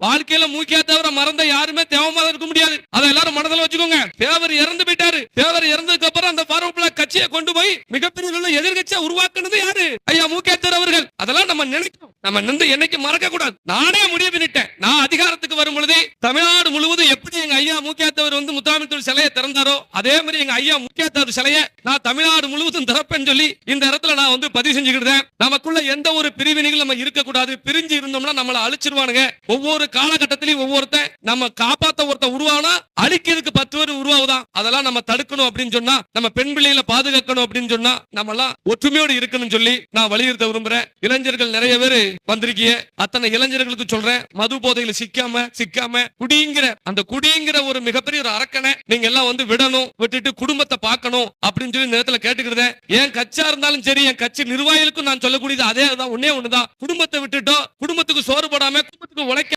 வாழ்க்கையில மூக்கியா தவிர மறந்த யாருமே தேவமா இருக்க முடியாது. அதை எல்லாரும் மனதில் வச்சுக்கோங்க. தேவர் இறந்து போயிட்டாரு. தேவர் இறந்ததுக்கு அப்புறம் அந்த ஃபாரூக்ல கட்சியை கொண்டு போய் மிகப்பெரிய எதிர்கட்சியை உருவாக்குனது யாரு? ஐயா மூக்கியாத்தர் அவர்கள். அதெல்லாம் நம்ம நினைக்கணும். நம்ம நின்று என்னைக்கு மறக்க கூடாது. நானே முடிவு பண்ணிட்டேன். நான் அதிகாரத்துக்கு வரும் பொழுது தமிழ்நாடு முழுவதும் எப்படி எங்க ஐயா மூக்கியாத்தவர் முத்துராமலிங்க சிலையை திறந்தாரோ அதே மாதிரி எங்க ஐயா மூக்கியாத்தவர் சிலையை நான் தமிழ்நாடு முழுவதும் திறப்பேன்னு சொல்லி இந்த இடத்துல நான் பதிவு செஞ்சுக்கிட்டேன். நமக்குள்ள எந்த ஒரு பிரிவினைகள் நம்ம இருக்க கூடாது. பிரிஞ்சு இருந்தோம்னா நம்மள அழிச்சிருவானுங்க. ஒவ்வொரு காலகட்டத்திலையும் ஒவ்வொருத்தன் நம்ம காப்பாத்த ஒருத்தன் உருவானா அழிக்கிறதுக்கு 10 பேர் உருவாகுதான். அதெல்லாம் நம்ம தடுக்கணும் அப்படின்னு சொன்னா, நம்ம பெண் பிள்ளைகளை பாதுகாக்கணும் அப்படின்னு சொன்னா நம்ம எல்லாம் ஒற்றுமையோடு இருக்கணும்னு சொல்லி நான் வலியுறுத்த விரும்புறேன். இளைஞர்கள் நிறைய பேர் வந்திருக்கீங்க. அத்தனை இளைஞர்களுக்கு சொல்றேன், மது போதையில சிக்காம குடிங்கிற ஒரு மிகப்பெரிய ஒரு அரக்கனை நீங்க எல்லாம் விடணும். விட்டுட்டு குடும்பத்தை பார்க்கணும் அப்படின்னு சொல்லி நேரத்துல கேட்டுக்கிறேன். என் கட்சியா இருந்தாலும் சரி, என் கட்சி நிர்வாகிகளுக்கும் நான் சொல்லக்கூடியது அதே தான். ஒன்னே ஒண்ணுதான், குடும்பத்தை விட்டுட்டோம். குடும்பத்துக்கு சோறு போடாம குடும்பத்துக்கு உழைக்க